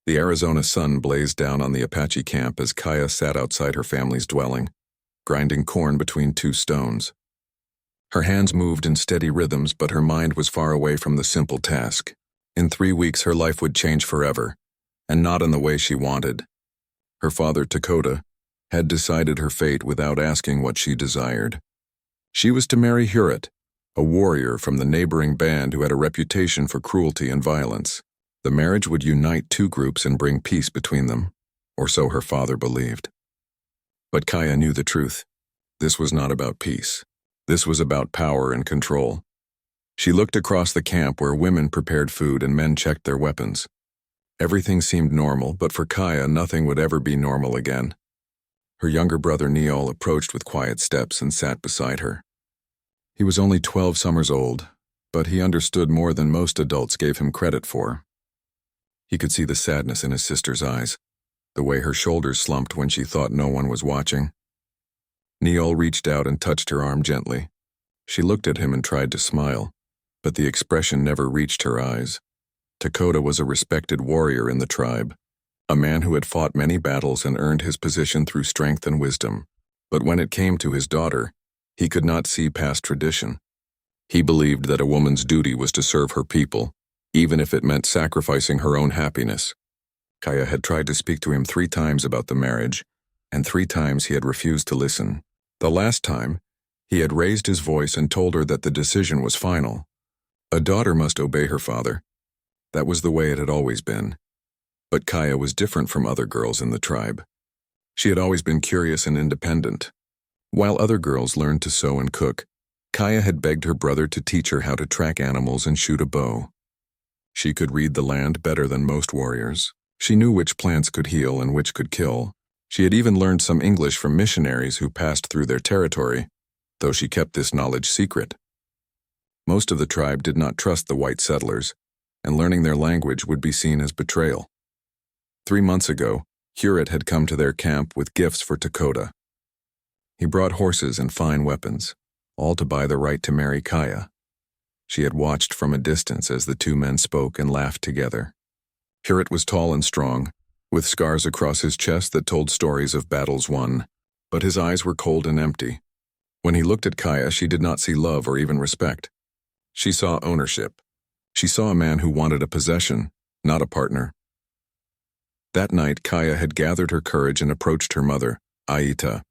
The Arizona sun blazed down on the Apache camp as Kaya sat outside her family's dwelling, grinding corn between two stones. Her hands moved in steady rhythms, but her mind was far away from the simple task. In 3 weeks, her life would change forever, and not in the way she wanted. Her father, Dakota, had decided her fate without asking what she desired. She was to marry Huret, a warrior from the neighboring band who had a reputation for cruelty and violence. The marriage would unite two groups and bring peace between them, or so her father believed. But Kaya knew the truth. This was not about peace. This was about power and control. She looked across the camp where women prepared food and men checked their weapons. Everything seemed normal, but for Kaya, nothing would ever be normal again. Her younger brother Neil approached with quiet steps and sat beside her. He was only 12 summers old, but he understood more than most adults gave him credit for. He could see the sadness in his sister's eyes, the way her shoulders slumped when she thought no one was watching. Neil reached out and touched her arm gently. She looked at him and tried to smile, but the expression never reached her eyes. Dakota was a respected warrior in the tribe, a man who had fought many battles and earned his position through strength and wisdom. But when it came to his daughter, he could not see past tradition. He believed that a woman's duty was to serve her people, even if it meant sacrificing her own happiness. Kaya had tried to speak to him 3 times about the marriage, and 3 times he had refused to listen. The last time, he had raised his voice and told her that the decision was final. A daughter must obey her father. That was the way it had always been. But Kaya was different from other girls in the tribe. She had always been curious and independent. While other girls learned to sew and cook, Kaya had begged her brother to teach her how to track animals and shoot a bow. She could read the land better than most warriors. She knew which plants could heal and which could kill. She had even learned some English from missionaries who passed through their territory, though she kept this knowledge secret. Most of the tribe did not trust the white settlers, and learning their language would be seen as betrayal. 3 months ago, Huret had come to their camp with gifts for Dakota. He brought horses and fine weapons, all to buy the right to marry Kaya. She had watched from a distance as the 2 men spoke and laughed together. Huret was tall and strong, with scars across his chest that told stories of battles won, but his eyes were cold and empty. When he looked at Kaya, she did not see love or even respect. She saw ownership. She saw a man who wanted a possession, not a partner. That night, Kaya had gathered her courage and approached her mother, Aita.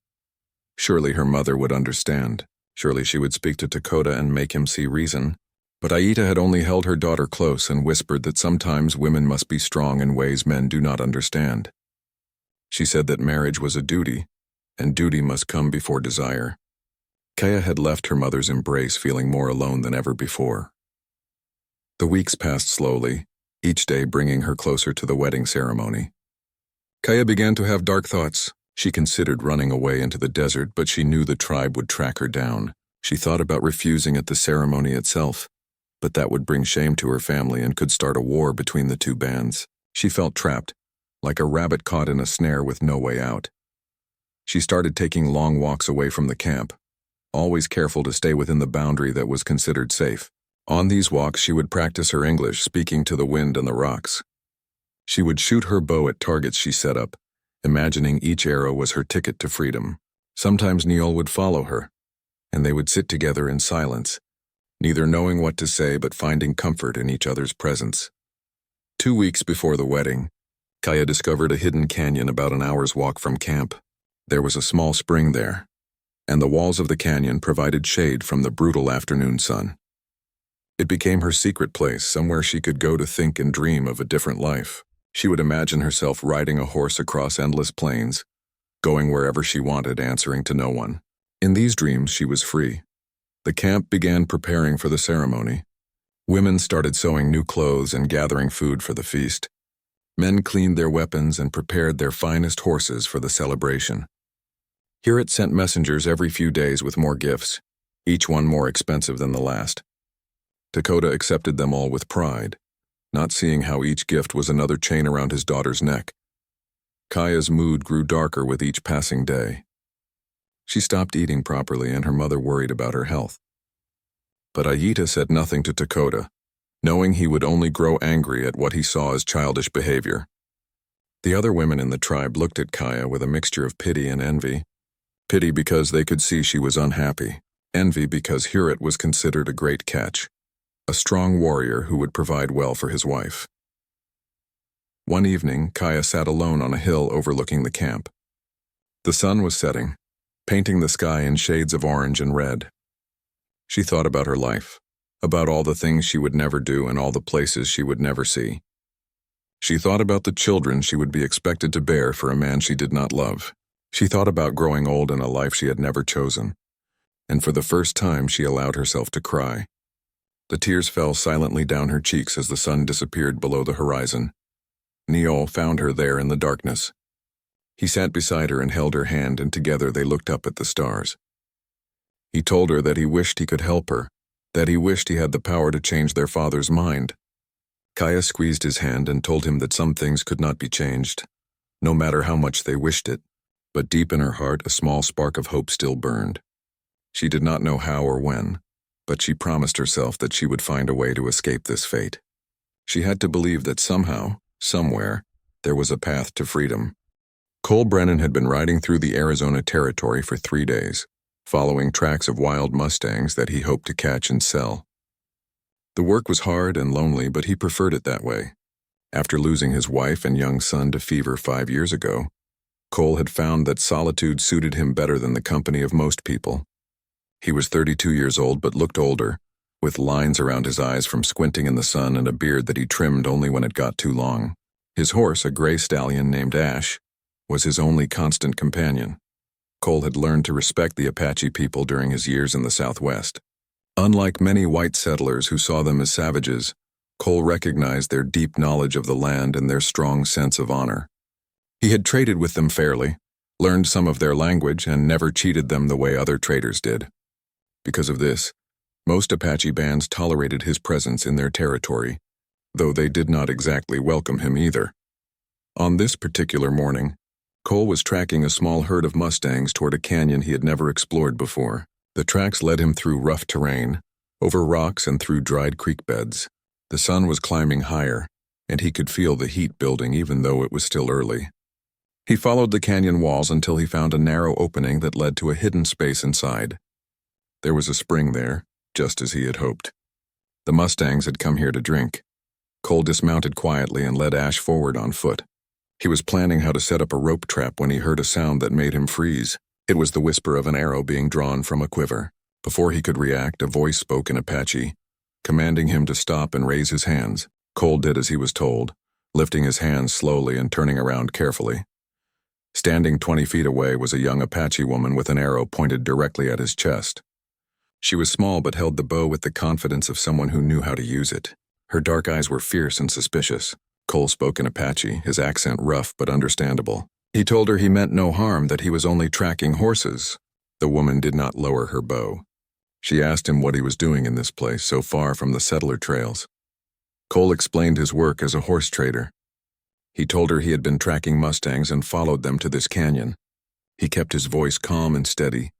Surely her mother would understand. Surely she would speak to Dakota and make him see reason. But Aita had only held her daughter close and whispered that sometimes women must be strong in ways men do not understand. She said that marriage was a duty, and duty must come before desire. Kaya had left her mother's embrace feeling more alone than ever before. The weeks passed slowly, each day bringing her closer to the wedding ceremony. Kaya began to have dark thoughts. She considered running away into the desert, but she knew the tribe would track her down. She thought about refusing at the ceremony itself, but that would bring shame to her family and could start a war between the 2 bands. She felt trapped, like a rabbit caught in a snare with no way out. She started taking long walks away from the camp, always careful to stay within the boundary that was considered safe. On these walks, she would practice her English, speaking to the wind and the rocks. She would shoot her bow at targets she set up, imagining each arrow was her ticket to freedom. Sometimes Neil would follow her, and they would sit together in silence, neither knowing what to say but finding comfort in each other's presence. 2 weeks before the wedding, Kaya discovered a hidden canyon about an hour's walk from camp. There was a small spring there, and the walls of the canyon provided shade from the brutal afternoon sun. It became her secret place, somewhere she could go to think and dream of a different life. She would imagine herself riding a horse across endless plains, going wherever she wanted, answering to no one. In these dreams, she was free. The camp began preparing for the ceremony. Women started sewing new clothes and gathering food for the feast. Men cleaned their weapons and prepared their finest horses for the celebration. Huret sent messengers every few days with more gifts, each one more expensive than the last. Dakota accepted them all with pride, not seeing how each gift was another chain around his daughter's neck. Kaya's mood grew darker with each passing day. She stopped eating properly, and her mother worried about her health. But Aita said nothing to Dakota, knowing he would only grow angry at what he saw as childish behavior. The other women in the tribe looked at Kaya with a mixture of pity and envy. Pity because they could see she was unhappy. Envy because Hewitt was considered a great catch, a strong warrior who would provide well for his wife. One evening, Kaya sat alone on a hill overlooking the camp. The sun was setting, painting the sky in shades of orange and red. She thought about her life, about all the things she would never do and all the places she would never see. She thought about the children she would be expected to bear for a man she did not love. She thought about growing old in a life she had never chosen. And for the first time she allowed herself to cry. The tears fell silently down her cheeks as the sun disappeared below the horizon. Neol found her there in the darkness. He sat beside her and held her hand, and together they looked up at the stars. He told her that he wished he could help her, that he wished he had the power to change their father's mind. Kaya squeezed his hand and told him that some things could not be changed, no matter how much they wished it, but deep in her heart a small spark of hope still burned. She did not know how or when, but she promised herself that she would find a way to escape this fate. She had to believe that somehow, somewhere, there was a path to freedom. Cole Brennan had been riding through the Arizona Territory for 3 days, following tracks of wild mustangs that he hoped to catch and sell. The work was hard and lonely, but he preferred it that way. After losing his wife and young son to fever 5 years ago, Cole had found that solitude suited him better than the company of most people. He was 32 years old but looked older, with lines around his eyes from squinting in the sun and a beard that he trimmed only when it got too long. His horse, a gray stallion named Ash, was his only constant companion. Cole had learned to respect the Apache people during his years in the Southwest. Unlike many white settlers who saw them as savages, Cole recognized their deep knowledge of the land and their strong sense of honor. He had traded with them fairly, learned some of their language, and never cheated them the way other traders did. Because of this, most Apache bands tolerated his presence in their territory, though they did not exactly welcome him either. On this particular morning, Cole was tracking a small herd of mustangs toward a canyon he had never explored before. The tracks led him through rough terrain, over rocks and through dried creek beds. The sun was climbing higher, and he could feel the heat building even though it was still early. He followed the canyon walls until he found a narrow opening that led to a hidden space inside. There was a spring there, just as he had hoped. The mustangs had come here to drink. Cole dismounted quietly and led Ash forward on foot. He was planning how to set up a rope trap when he heard a sound that made him freeze. It was the whisper of an arrow being drawn from a quiver. Before he could react, a voice spoke in Apache, commanding him to stop and raise his hands. Cole did as he was told, lifting his hands slowly and turning around carefully. Standing 20 feet away was a young Apache woman with an arrow pointed directly at his chest. She was small but held the bow with the confidence of someone who knew how to use it. Her dark eyes were fierce and suspicious. Cole spoke in Apache, his accent rough but understandable. He told her he meant no harm, that he was only tracking horses. The woman did not lower her bow. She asked him what he was doing in this place so far from the settler trails. Cole explained his work as a horse trader. He told her he had been tracking mustangs and followed them to this canyon. He kept his voice calm and steady,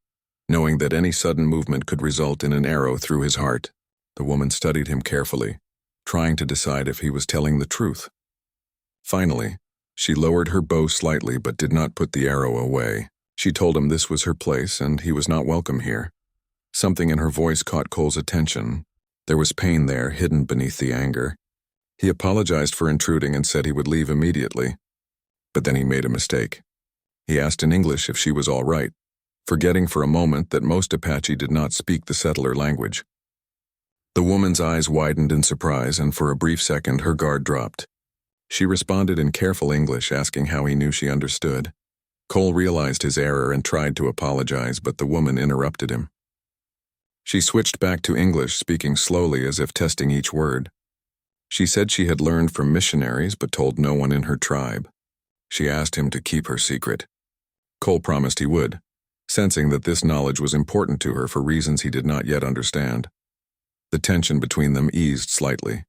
knowing that any sudden movement could result in an arrow through his heart. The woman studied him carefully, trying to decide if he was telling the truth. Finally, she lowered her bow slightly but did not put the arrow away. She told him this was her place and he was not welcome here. Something in her voice caught Cole's attention. There was pain there, hidden beneath the anger. He apologized for intruding and said he would leave immediately. But then he made a mistake. He asked in English if she was all right, forgetting for a moment that most Apache did not speak the settler language. The woman's eyes widened in surprise, and for a brief second her guard dropped. She responded in careful English, asking how he knew she understood. Cole realized his error and tried to apologize, but the woman interrupted him. She switched back to English, speaking slowly as if testing each word. She said she had learned from missionaries but told no one in her tribe. She asked him to keep her secret. Cole promised he would, sensing that this knowledge was important to her for reasons he did not yet understand. The tension between them eased slightly.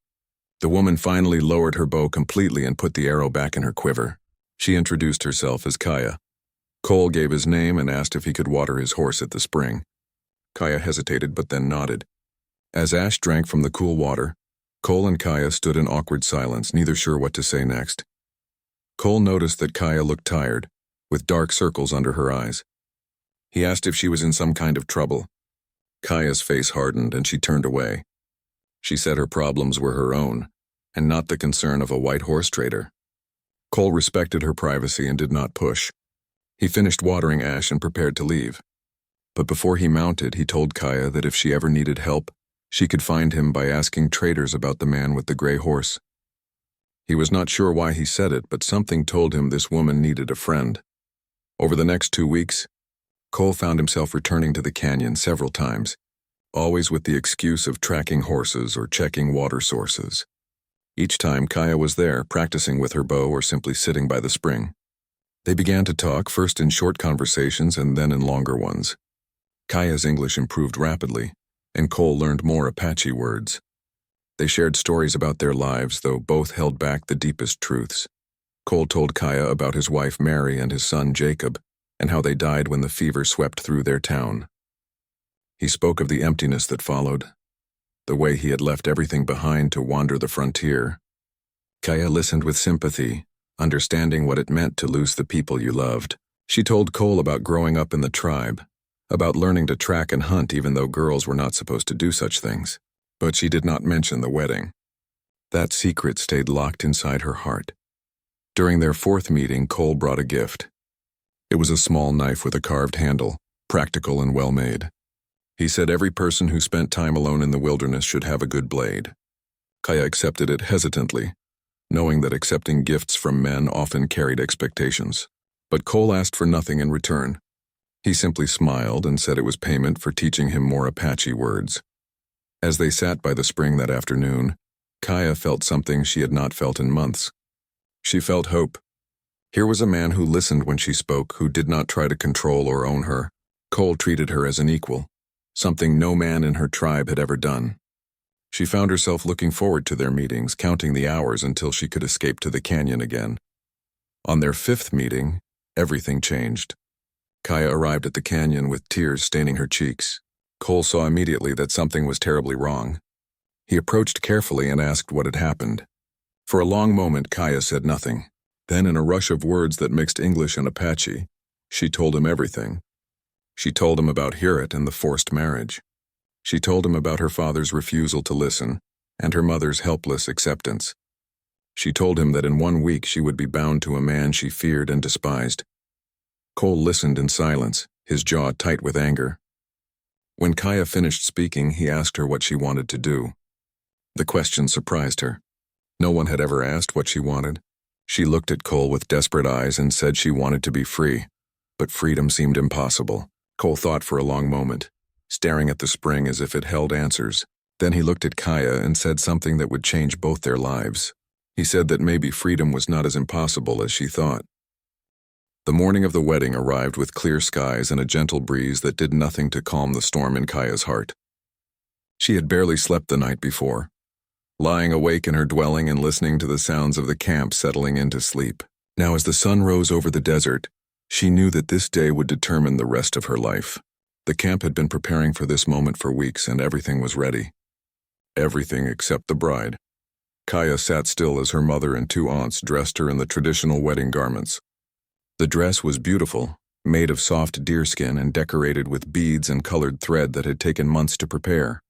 The woman finally lowered her bow completely and put the arrow back in her quiver. She introduced herself as Kaya. Cole gave his name and asked if he could water his horse at the spring. Kaya hesitated but then nodded. As Ash drank from the cool water, Cole and Kaya stood in awkward silence, neither sure what to say next. Cole noticed that Kaya looked tired, with dark circles under her eyes. He asked if she was in some kind of trouble. Kaya's face hardened and she turned away. She said her problems were her own, and not the concern of a white horse trader. Cole respected her privacy and did not push. He finished watering Ash and prepared to leave. But before he mounted, he told Kaya that if she ever needed help, she could find him by asking traders about the man with the gray horse. He was not sure why he said it, but something told him this woman needed a friend. Over the next 2 weeks, Cole found himself returning to the canyon several times, always with the excuse of tracking horses or checking water sources. Each time, Kaya was there, practicing with her bow or simply sitting by the spring. They began to talk, first in short conversations and then in longer ones. Kaya's English improved rapidly, and Cole learned more Apache words. They shared stories about their lives, though both held back the deepest truths. Cole told Kaya about his wife Mary and his son Jacob, and how they died when the fever swept through their town. He spoke of the emptiness that followed, the way he had left everything behind to wander the frontier. Kaya listened with sympathy, understanding what it meant to lose the people you loved. She told Cole about growing up in the tribe, about learning to track and hunt even though girls were not supposed to do such things. But she did not mention the wedding. That secret stayed locked inside her heart. During their 4th meeting, Cole brought a gift. It was a small knife with a carved handle, practical and well-made. He said every person who spent time alone in the wilderness should have a good blade. Kaya accepted it hesitantly, knowing that accepting gifts from men often carried expectations. But Cole asked for nothing in return. He simply smiled and said it was payment for teaching him more Apache words. As they sat by the spring that afternoon, Kaya felt something she had not felt in months. She felt hope. Here was a man who listened when she spoke, who did not try to control or own her. Cole treated her as an equal, something no man in her tribe had ever done. She found herself looking forward to their meetings, counting the hours until she could escape to the canyon again. On their 5th meeting, everything changed. Kaya arrived at the canyon with tears staining her cheeks. Cole saw immediately that something was terribly wrong. He approached carefully and asked what had happened. For a long moment, Kaya said nothing. Then, in a rush of words that mixed English and Apache, she told him everything. She told him about Herit and the forced marriage. She told him about her father's refusal to listen and her mother's helpless acceptance. She told him that in 1 week she would be bound to a man she feared and despised. Cole listened in silence, his jaw tight with anger. When Kaya finished speaking, he asked her what she wanted to do. The question surprised her. No one had ever asked what she wanted. She looked at Cole with desperate eyes and said she wanted to be free, but freedom seemed impossible. Cole thought for a long moment, staring at the spring as if it held answers. Then he looked at Kaya and said something that would change both their lives. He said that maybe freedom was not as impossible as she thought. The morning of the wedding arrived with clear skies and a gentle breeze that did nothing to calm the storm in Kaya's heart. She had barely slept the night before, lying awake in her dwelling and listening to the sounds of the camp settling into sleep. Now, as the sun rose over the desert, she knew that this day would determine the rest of her life. The camp had been preparing for this moment for weeks, and everything was ready. Everything except the bride. Kaya sat still as her mother and 2 aunts dressed her in the traditional wedding garments. The dress was beautiful, made of soft deerskin and decorated with beads and colored thread that had taken months to prepare.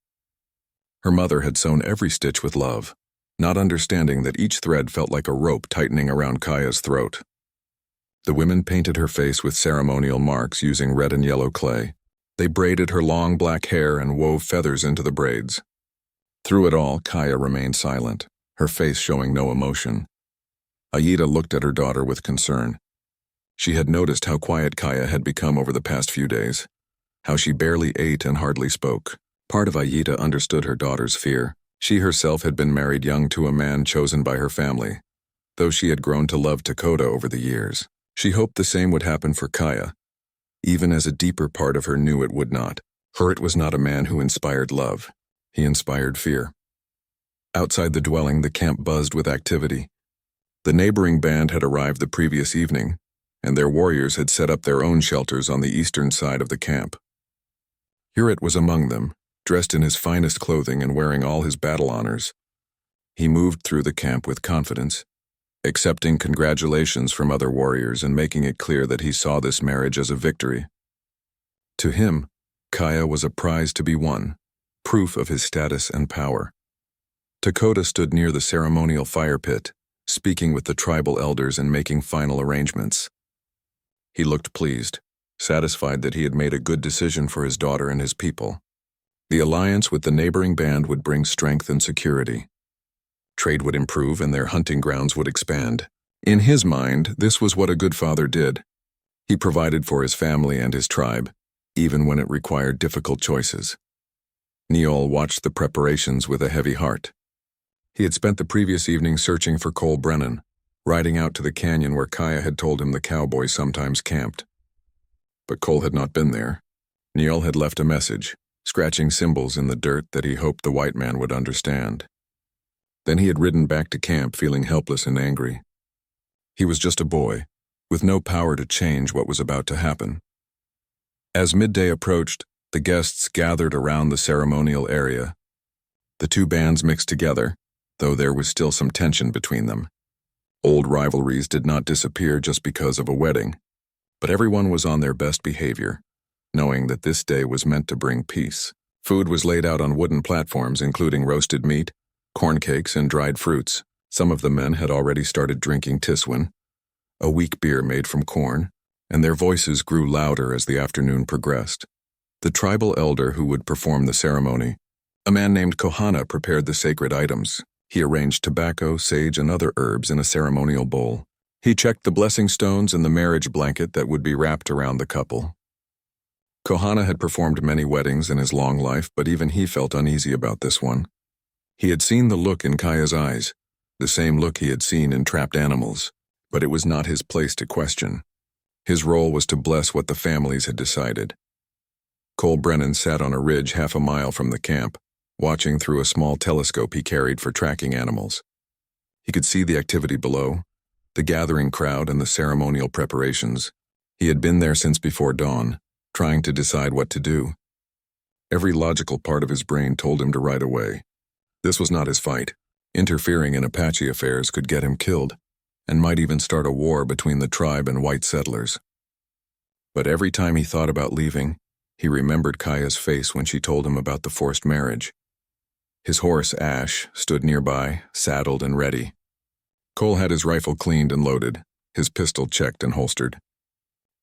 Her mother had sewn every stitch with love, not understanding that each thread felt like a rope tightening around Kaya's throat. The women painted her face with ceremonial marks using red and yellow clay. They braided her long black hair and wove feathers into the braids. Through it all, Kaya remained silent, her face showing no emotion. Aida looked at her daughter with concern. She had noticed how quiet Kaya had become over the past few days, how she barely ate and hardly spoke. Part of Aida understood her daughter's fear. She herself had been married young to a man chosen by her family, though she had grown to love Dakota over the years. She hoped the same would happen for Kaya, even as a deeper part of her knew it would not. Herit was not a man who inspired love. He inspired fear. Outside the dwelling, the camp buzzed with activity. The neighboring band had arrived the previous evening, and their warriors had set up their own shelters on the eastern side of the camp. Herit was among them, dressed in his finest clothing and wearing all his battle honors. He moved through the camp with confidence. accepting congratulations from other warriors and making it clear that he saw this marriage as a victory. To him, Kaya was a prize to be won, proof of his status and power. Dakota stood near the ceremonial fire pit, speaking with the tribal elders and making final arrangements. He looked pleased, satisfied that he had made a good decision for his daughter and his people. The alliance with the neighboring band would bring strength and security. Trade would improve and their hunting grounds would expand. In his mind, this was what a good father did. He provided for his family and his tribe, even when it required difficult choices. Neol watched the preparations with a heavy heart. He had spent the previous evening searching for Cole Brennan, riding out to the canyon where Kaya had told him the cowboy sometimes camped. But Cole had not been there. Neol had left a message, scratching symbols in the dirt that he hoped the white man would understand. Then he had ridden back to camp feeling helpless and angry. He was just a boy, with no power to change what was about to happen. As midday approached, the guests gathered around the ceremonial area. The two bands mixed together, though there was still some tension between them. Old rivalries did not disappear just because of a wedding, but everyone was on their best behavior, knowing that this day was meant to bring peace. Food was laid out on wooden platforms, including roasted meat, corn cakes, and dried fruits. Some of the men had already started drinking tiswin, a weak beer made from corn, and their voices grew louder as the afternoon progressed. The tribal elder who would perform the ceremony, a man named Kohana, prepared the sacred items. He arranged tobacco, sage, and other herbs in a ceremonial bowl. He checked the blessing stones and the marriage blanket that would be wrapped around the couple. Kohana had performed many weddings in his long life, but even he felt uneasy about this one. He had seen the look in Kaya's eyes, the same look he had seen in trapped animals, but it was not his place to question. His role was to bless what the families had decided. Cole Brennan sat on a ridge half a mile from the camp, watching through a small telescope he carried for tracking animals. He could see the activity below, the gathering crowd and the ceremonial preparations. He had been there since before dawn, trying to decide what to do. Every logical part of his brain told him to ride away. This was not his fight. Interfering in Apache affairs could get him killed, and might even start a war between the tribe and white settlers. But every time he thought about leaving, he remembered Kaya's face when she told him about the forced marriage. His horse, Ash, stood nearby, saddled and ready. Cole had his rifle cleaned and loaded, his pistol checked and holstered.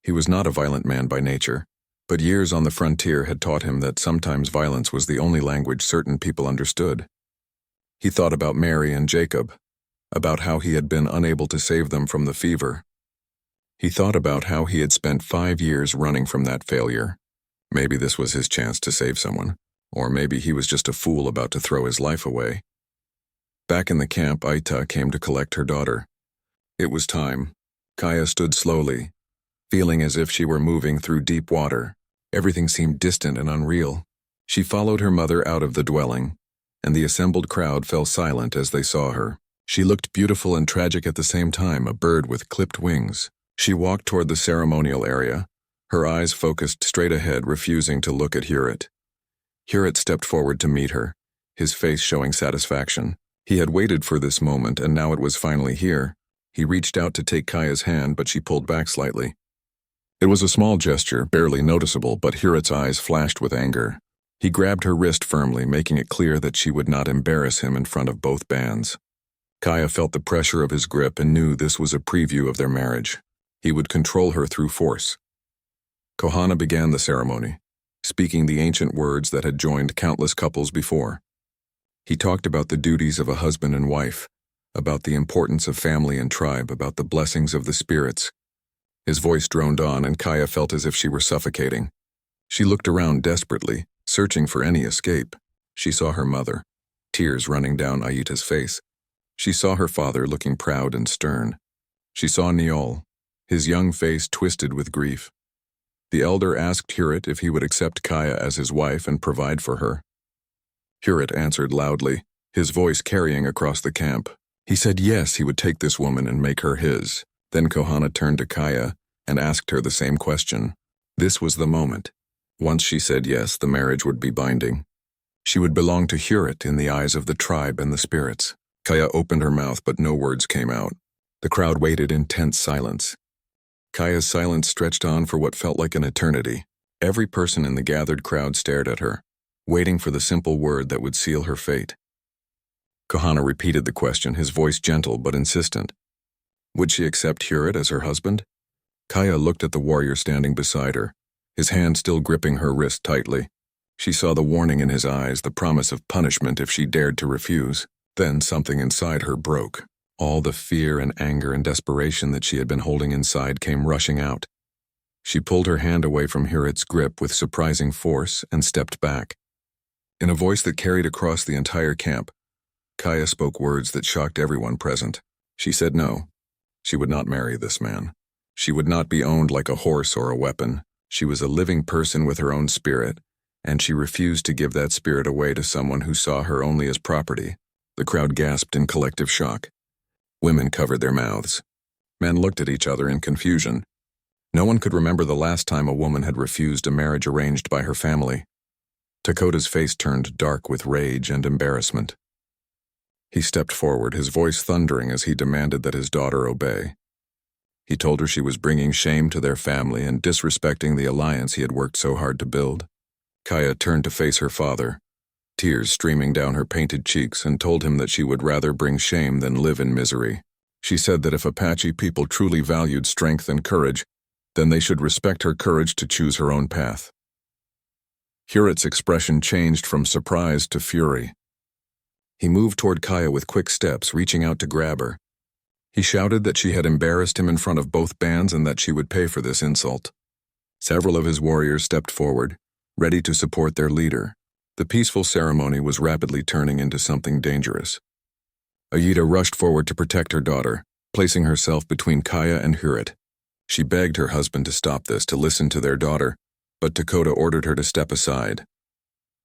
He was not a violent man by nature, but years on the frontier had taught him that sometimes violence was the only language certain people understood. He thought about Mary and Jacob, about how he had been unable to save them from the fever. He thought about how he had spent 5 years running from that failure. Maybe this was his chance to save someone, or maybe he was just a fool about to throw his life away. Back in the camp, Aita came to collect her daughter. It was time. Kaya stood slowly, feeling as if she were moving through deep water. Everything seemed distant and unreal. She followed her mother out of the dwelling, and the assembled crowd fell silent as they saw her. She looked beautiful and tragic at the same time, a bird with clipped wings. She walked toward the ceremonial area, her eyes focused straight ahead, refusing to look at Hewitt. Hewitt stepped forward to meet her, his face showing satisfaction. He had waited for this moment, and now it was finally here. He reached out to take Kaya's hand, but she pulled back slightly. It was a small gesture, barely noticeable, but Hewitt's eyes flashed with anger. He grabbed her wrist firmly, making it clear that she would not embarrass him in front of both bands. Kaya felt the pressure of his grip and knew this was a preview of their marriage. He would control her through force. Kohana began the ceremony, speaking the ancient words that had joined countless couples before. He talked about the duties of a husband and wife, about the importance of family and tribe, about the blessings of the spirits. His voice droned on, and Kaya felt as if she were suffocating. She looked around desperately, searching for any escape. She saw her mother, tears running down Aita's face. She saw her father looking proud and stern. She saw Neol, his young face twisted with grief. The elder asked Hewitt if he would accept Kaya as his wife and provide for her. Hewitt answered loudly, his voice carrying across the camp. He said yes, he would take this woman and make her his. Then Kohana turned to Kaya and asked her the same question. This was the moment. Once she said yes, the marriage would be binding. She would belong to Hewitt in the eyes of the tribe and the spirits. Kaya opened her mouth, but no words came out. The crowd waited in tense silence. Kaya's silence stretched on for what felt like an eternity. Every person in the gathered crowd stared at her, waiting for the simple word that would seal her fate. Kohana repeated the question, his voice gentle but insistent. Would she accept Huret as her husband? Kaya looked at the warrior standing beside her, his hand still gripping her wrist tightly. She saw the warning in his eyes, the promise of punishment if she dared to refuse. Then something inside her broke. All the fear and anger and desperation that she had been holding inside came rushing out. She pulled her hand away from Huret's grip with surprising force and stepped back. In a voice that carried across the entire camp, Kaya spoke words that shocked everyone present. She said no. She would not marry this man. She would not be owned like a horse or a weapon. She was a living person with her own spirit, and she refused to give that spirit away to someone who saw her only as property. The crowd gasped in collective shock. Women covered their mouths. Men looked at each other in confusion. No one could remember the last time a woman had refused a marriage arranged by her family. Takota's face turned dark with rage and embarrassment. He stepped forward, his voice thundering as he demanded that his daughter obey. He told her she was bringing shame to their family and disrespecting the alliance he had worked so hard to build. Kaya turned to face her father, tears streaming down her painted cheeks, and told him that she would rather bring shame than live in misery. She said that if Apache people truly valued strength and courage, then they should respect her courage to choose her own path. Huret's expression changed from surprise to fury. He moved toward Kaya with quick steps, reaching out to grab her. He shouted that she had embarrassed him in front of both bands and that she would pay for this insult. Several of his warriors stepped forward, ready to support their leader. The peaceful ceremony was rapidly turning into something dangerous. Ayita rushed forward to protect her daughter, placing herself between Kaya and Huret. She begged her husband to stop this, to listen to their daughter, but Takota ordered her to step aside.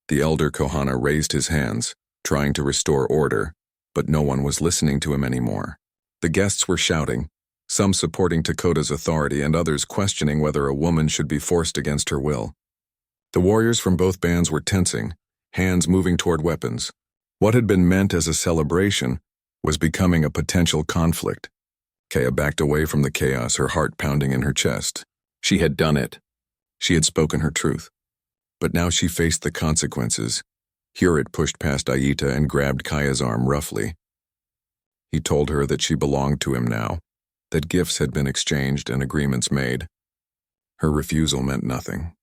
The elder Kohana raised his hands, trying to restore order, but no one was listening to him anymore. The guests were shouting, some supporting Takota's authority and others questioning whether a woman should be forced against her will. The warriors from both bands were tensing, hands moving toward weapons. What had been meant as a celebration was becoming a potential conflict. Kaya backed away from the chaos, her heart pounding in her chest. She had done it. She had spoken her truth. But now she faced the consequences. Huret pushed past Ayita and grabbed Kaya's arm roughly. He told her that she belonged to him now, that gifts had been exchanged and agreements made. Her refusal meant nothing.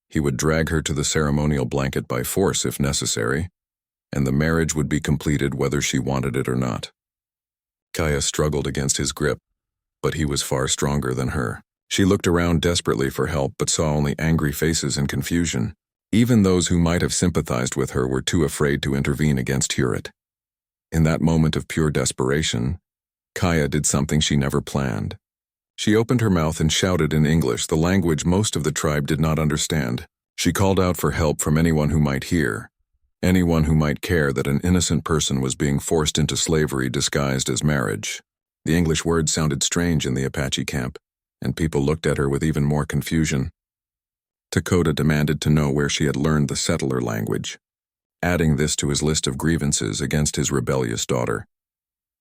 He would drag her to the ceremonial blanket by force if necessary, and the marriage would be completed whether she wanted it or not. Kaya struggled against his grip, but he was far stronger than her. She looked around desperately for help but saw only angry faces and confusion. Even those who might have sympathized with her were too afraid to intervene against Huret. In that moment of pure desperation, Kaya did something she never planned. She opened her mouth and shouted in English, the language most of the tribe did not understand. She called out for help from anyone who might hear, anyone who might care that an innocent person was being forced into slavery disguised as marriage. The English words sounded strange in the Apache camp, and people looked at her with even more confusion. Takota demanded to know where she had learned the settler language, adding this to his list of grievances against his rebellious daughter.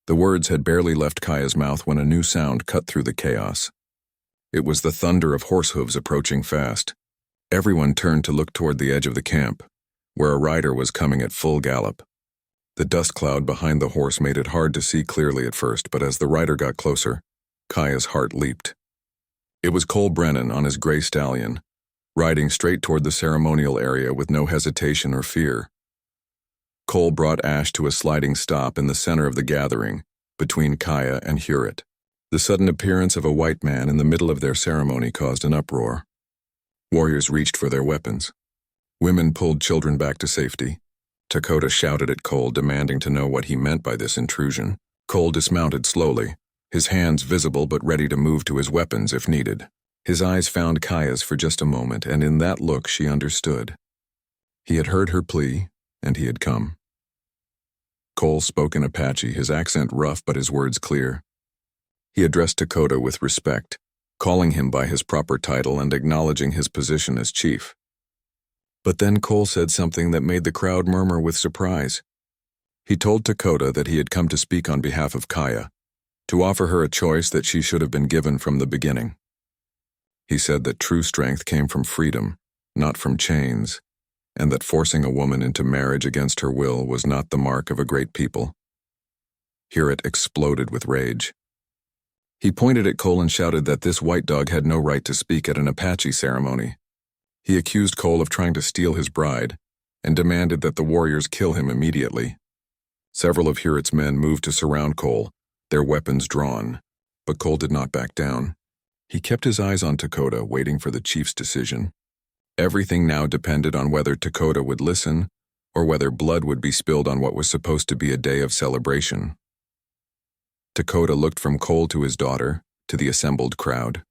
The words had barely left Kaya's mouth when a new sound cut through the chaos. It was the thunder of horse hooves approaching fast. Everyone turned to look toward the edge of the camp, where a rider was coming at full gallop. The dust cloud behind the horse made it hard to see clearly at first, but as the rider got closer, Kaya's heart leaped. It was Cole Brennan on his gray stallion, riding straight toward the ceremonial area with no hesitation or fear. Cole brought Ash to a sliding stop in the center of the gathering, between Kaya and Huret. The sudden appearance of a white man in the middle of their ceremony caused an uproar. Warriors reached for their weapons. Women pulled children back to safety. Takota shouted at Cole, demanding to know what he meant by this intrusion. Cole dismounted slowly, his hands visible but ready to move to his weapons if needed. His eyes found Kaya's for just a moment, and in that look she understood. He had heard her plea, and he had come. Cole spoke in Apache, his accent rough but his words clear. He addressed Takota with respect, calling him by his proper title and acknowledging his position as chief. But then Cole said something that made the crowd murmur with surprise. He told Takota that he had come to speak on behalf of Kaya, to offer her a choice that she should have been given from the beginning. He said that true strength came from freedom, not from chains, and that forcing a woman into marriage against her will was not the mark of a great people. Hewitt exploded with rage. He pointed at Cole and shouted that this white dog had no right to speak at an Apache ceremony. He accused Cole of trying to steal his bride and demanded that the warriors kill him immediately. Several of Hewitt's men moved to surround Cole, their weapons drawn, but Cole did not back down. He kept his eyes on Dakota, waiting for the chief's decision. Everything now depended on whether Dakota would listen or whether blood would be spilled on what was supposed to be a day of celebration. Dakota looked from Cole to his daughter, to the assembled crowd.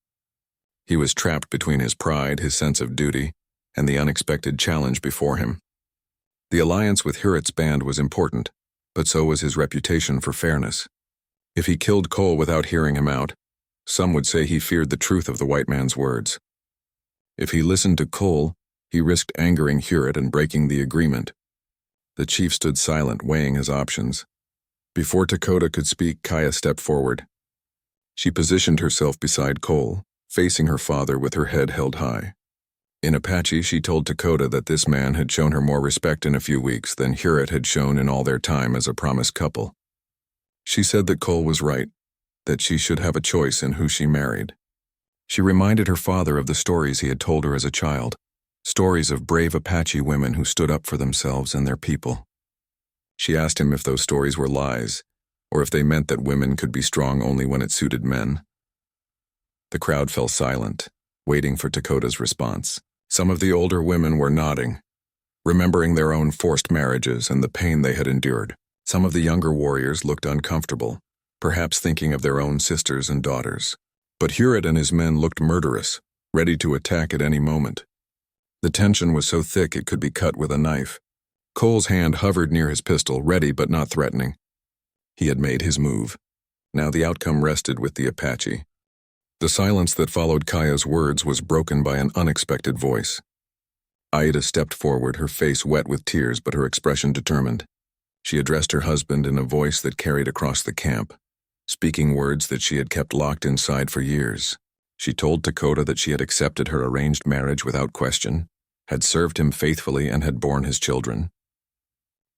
He was trapped between his pride, his sense of duty, and the unexpected challenge before him. The alliance with Hewitt's band was important, but so was his reputation for fairness. If he killed Cole without hearing him out, some would say he feared the truth of the white man's words. If he listened to Cole, he risked angering Hewitt and breaking the agreement. The chief stood silent, weighing his options. Before Dakota could speak, Kaya stepped forward. She positioned herself beside Cole, facing her father with her head held high. In Apache, she told Dakota that this man had shown her more respect in a few weeks than Hewitt had shown in all their time as a promised couple. She said that Cole was right, that she should have a choice in who she married. She reminded her father of the stories he had told her as a child, stories of brave Apache women who stood up for themselves and their people. She asked him if those stories were lies, or if they meant that women could be strong only when it suited men. The crowd fell silent, waiting for Dakota's response. Some of the older women were nodding, remembering their own forced marriages and the pain they had endured. Some of the younger warriors looked uncomfortable, perhaps thinking of their own sisters and daughters. But Hewitt and his men looked murderous, ready to attack at any moment. The tension was so thick it could be cut with a knife. Cole's hand hovered near his pistol, ready but not threatening. He had made his move. Now the outcome rested with the Apache. The silence that followed Kaya's words was broken by an unexpected voice. Aida stepped forward, her face wet with tears but her expression determined. She addressed her husband in a voice that carried across the camp, speaking words that she had kept locked inside for years. She told Dakota that she had accepted her arranged marriage without question, had served him faithfully, and had borne his children.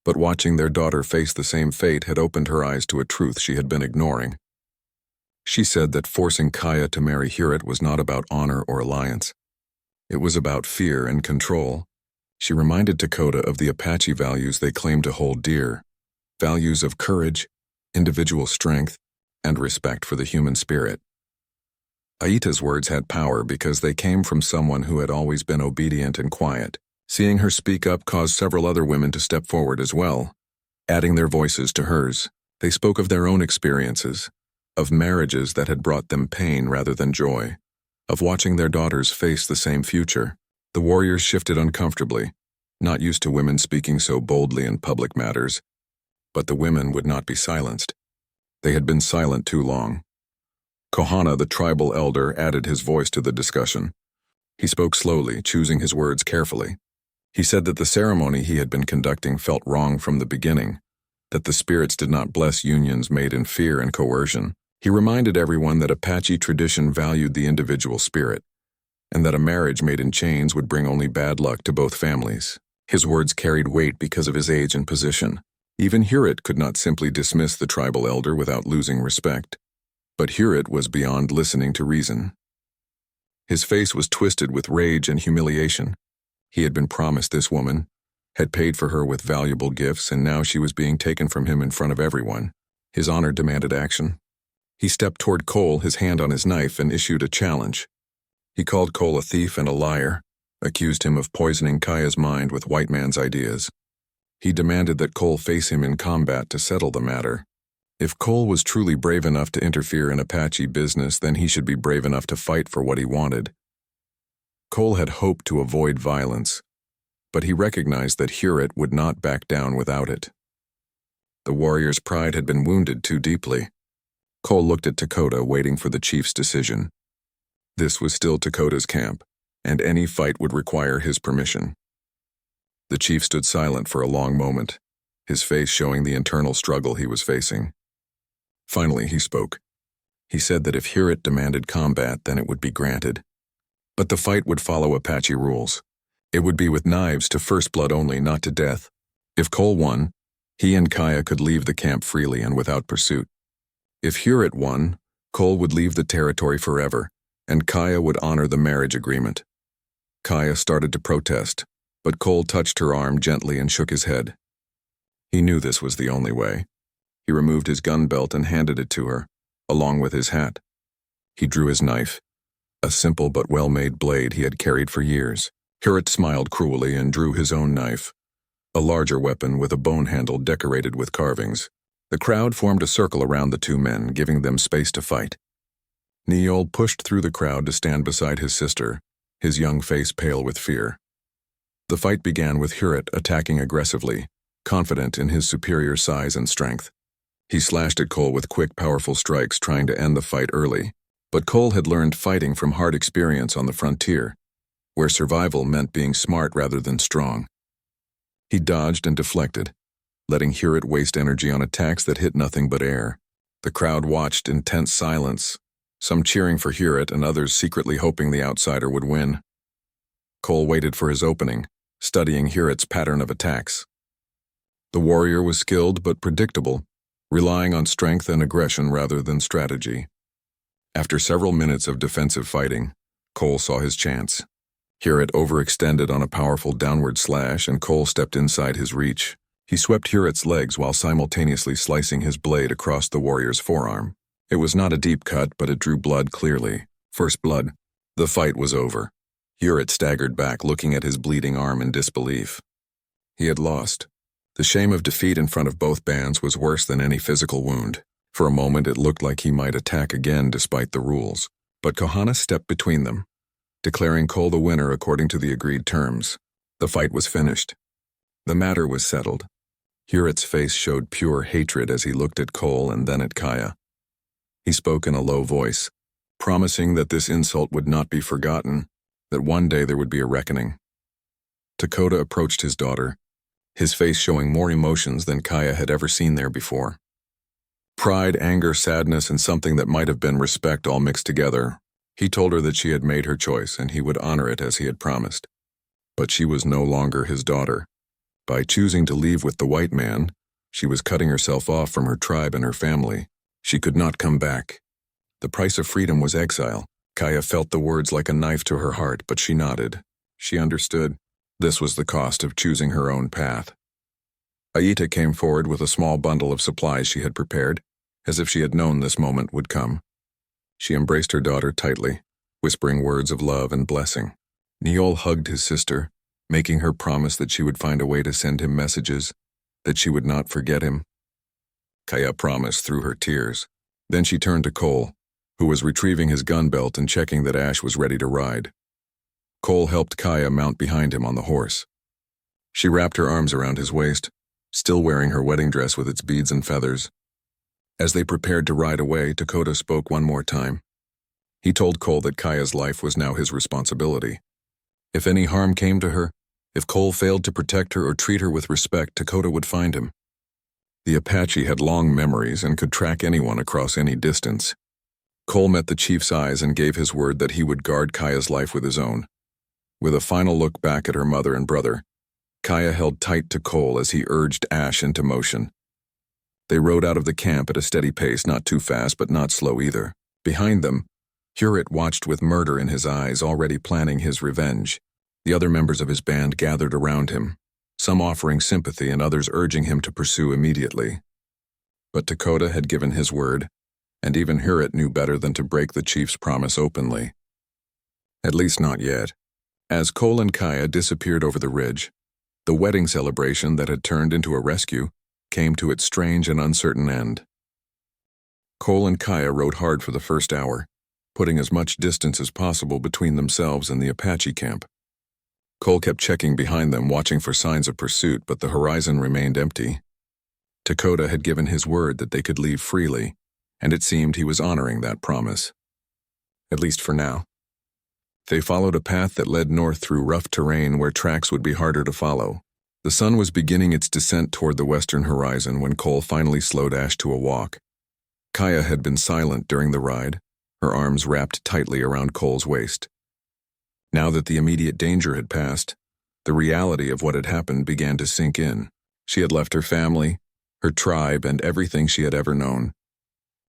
But watching their daughter face the same fate had opened her eyes to a truth she had been ignoring. She said that forcing Kaya to marry Hewitt was not about honor or alliance. It was about fear and control. She reminded Dakota of the Apache values they claimed to hold dear, values of courage, individual strength, and respect for the human spirit. Aida's words had power because they came from someone who had always been obedient and quiet. Seeing her speak up caused several other women to step forward as well. Adding their voices to hers, they spoke of their own experiences, of marriages that had brought them pain rather than joy, of watching their daughters face the same future. The warriors shifted uncomfortably, not used to women speaking so boldly in public matters. But the women would not be silenced. They had been silent too long. Kohana, the tribal elder, added his voice to the discussion. He spoke slowly, choosing his words carefully. He said that the ceremony he had been conducting felt wrong from the beginning, that the spirits did not bless unions made in fear and coercion. He reminded everyone that Apache tradition valued the individual spirit, and that a marriage made in chains would bring only bad luck to both families. His words carried weight because of his age and position. Even Hewitt could not simply dismiss the tribal elder without losing respect. But Hewitt was beyond listening to reason. His face was twisted with rage and humiliation. He had been promised this woman, had paid for her with valuable gifts, and now she was being taken from him in front of everyone. His honor demanded action. He stepped toward Cole, his hand on his knife, and issued a challenge. He called Cole a thief and a liar, accused him of poisoning Kaya's mind with white man's ideas. He demanded that Cole face him in combat to settle the matter. If Cole was truly brave enough to interfere in Apache business, then he should be brave enough to fight for what he wanted. Cole had hoped to avoid violence, but he recognized that Hewitt would not back down without it. The warrior's pride had been wounded too deeply. Cole looked at Dakota, waiting for the chief's decision. This was still Dakota's camp, and any fight would require his permission. The chief stood silent for a long moment, his face showing the internal struggle he was facing. Finally, he spoke. He said that if Hewitt demanded combat, then it would be granted. But the fight would follow Apache rules. It would be with knives to first blood only, not to death. If Cole won, he and Kaya could leave the camp freely and without pursuit. If Hewitt won, Cole would leave the territory forever, and Kaya would honor the marriage agreement. Kaya started to protest, but Cole touched her arm gently and shook his head. He knew this was the only way. He removed his gun belt and handed it to her, along with his hat. He drew his knife, a simple but well-made blade he had carried for years. Hewitt smiled cruelly and drew his own knife, a larger weapon with a bone handle decorated with carvings. The crowd formed a circle around the two men, giving them space to fight. Neil pushed through the crowd to stand beside his sister, his young face pale with fear. The fight began with Hewitt attacking aggressively, confident in his superior size and strength. He slashed at Cole with quick, powerful strikes, trying to end the fight early. But Cole had learned fighting from hard experience on the frontier, where survival meant being smart rather than strong. He dodged and deflected, letting Hewitt waste energy on attacks that hit nothing but air. The crowd watched in tense silence, some cheering for Hewitt and others secretly hoping the outsider would win. Cole waited for his opening, studying Hewitt's pattern of attacks. The warrior was skilled but predictable, relying on strength and aggression rather than strategy. After several minutes of defensive fighting, Cole saw his chance. Hewitt overextended on a powerful downward slash, and Cole stepped inside his reach. He swept Hewitt's legs while simultaneously slicing his blade across the warrior's forearm. It was not a deep cut, but it drew blood clearly. First blood. The fight was over. Hewitt staggered back, looking at his bleeding arm in disbelief. He had lost. The shame of defeat in front of both bands was worse than any physical wound. For a moment it looked like he might attack again despite the rules. But Kohana stepped between them, declaring Cole the winner according to the agreed terms. The fight was finished. The matter was settled. Hewitt's face showed pure hatred as he looked at Cole and then at Kaya. He spoke in a low voice, promising that this insult would not be forgotten, that one day there would be a reckoning. Dakota approached his daughter, his face showing more emotions than Kaya had ever seen there before. Pride, anger, sadness, and something that might have been respect all mixed together. He told her that she had made her choice and he would honor it as he had promised. But she was no longer his daughter. By choosing to leave with the white man, she was cutting herself off from her tribe and her family. She could not come back. The price of freedom was exile. Kaya felt the words like a knife to her heart, but she nodded. She understood. This was the cost of choosing her own path. Aita came forward with a small bundle of supplies she had prepared, as if she had known this moment would come. She embraced her daughter tightly, whispering words of love and blessing. Neil hugged his sister, making her promise that she would find a way to send him messages, that she would not forget him. Kaya promised through her tears. Then she turned to Cole, who was retrieving his gun belt and checking that Ash was ready to ride. Cole helped Kaya mount behind him on the horse. She wrapped her arms around his waist, still wearing her wedding dress with its beads and feathers. As they prepared to ride away, Dakota spoke one more time. He told Cole that Kaya's life was now his responsibility. If any harm came to her, if Cole failed to protect her or treat her with respect, Dakota would find him. The Apache had long memories and could track anyone across any distance. Cole met the chief's eyes and gave his word that he would guard Kaya's life with his own. With a final look back at her mother and brother, Kaya held tight to Cole as he urged Ash into motion. They rode out of the camp at a steady pace, not too fast but not slow either. Behind them, Hewitt watched with murder in his eyes, already planning his revenge. The other members of his band gathered around him, some offering sympathy and others urging him to pursue immediately. But Dakota had given his word, and even Hewitt knew better than to break the chief's promise openly. At least not yet. As Cole and Kaya disappeared over the ridge, the wedding celebration that had turned into a rescue came to its strange and uncertain end. Cole and Kaya rode hard for the first hour, putting as much distance as possible between themselves and the Apache camp. Cole kept checking behind them, watching for signs of pursuit, but the horizon remained empty. Dakota had given his word that they could leave freely, and it seemed he was honoring that promise. At least for now. They followed a path that led north through rough terrain where tracks would be harder to follow. The sun was beginning its descent toward the western horizon when Cole finally slowed Ash to a walk. Kaya had been silent during the ride, her arms wrapped tightly around Cole's waist. Now that the immediate danger had passed, the reality of what had happened began to sink in. She had left her family, her tribe, and everything she had ever known.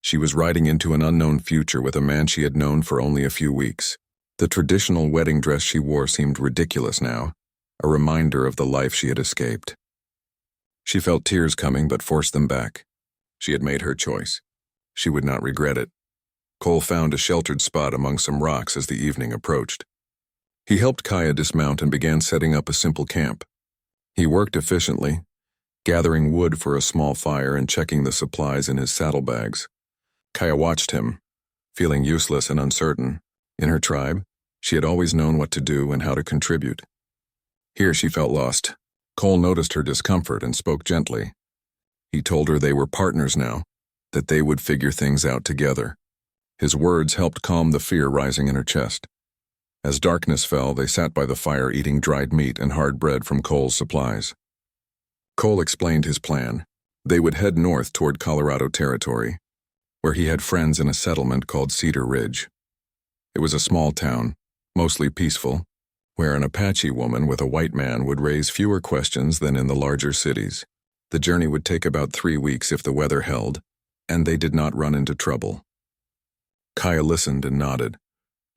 She was riding into an unknown future with a man she had known for only a few weeks. The traditional wedding dress she wore seemed ridiculous now, a reminder of the life she had escaped. She felt tears coming but forced them back. She had made her choice. She would not regret it. Cole found a sheltered spot among some rocks as the evening approached. He helped Kaya dismount and began setting up a simple camp. He worked efficiently, gathering wood for a small fire and checking the supplies in his saddlebags. Kaya watched him, feeling useless and uncertain. In her tribe, she had always known what to do and how to contribute. Here she felt lost. Cole noticed her discomfort and spoke gently. He told her they were partners now, that they would figure things out together. His words helped calm the fear rising in her chest. As darkness fell, they sat by the fire eating dried meat and hard bread from Cole's supplies. Cole explained his plan. They would head north toward Colorado Territory, where he had friends in a settlement called Cedar Ridge. It was a small town, mostly peaceful, where an Apache woman with a white man would raise fewer questions than in the larger cities. The journey would take about 3 weeks if the weather held, and they did not run into trouble. Kaya listened and nodded,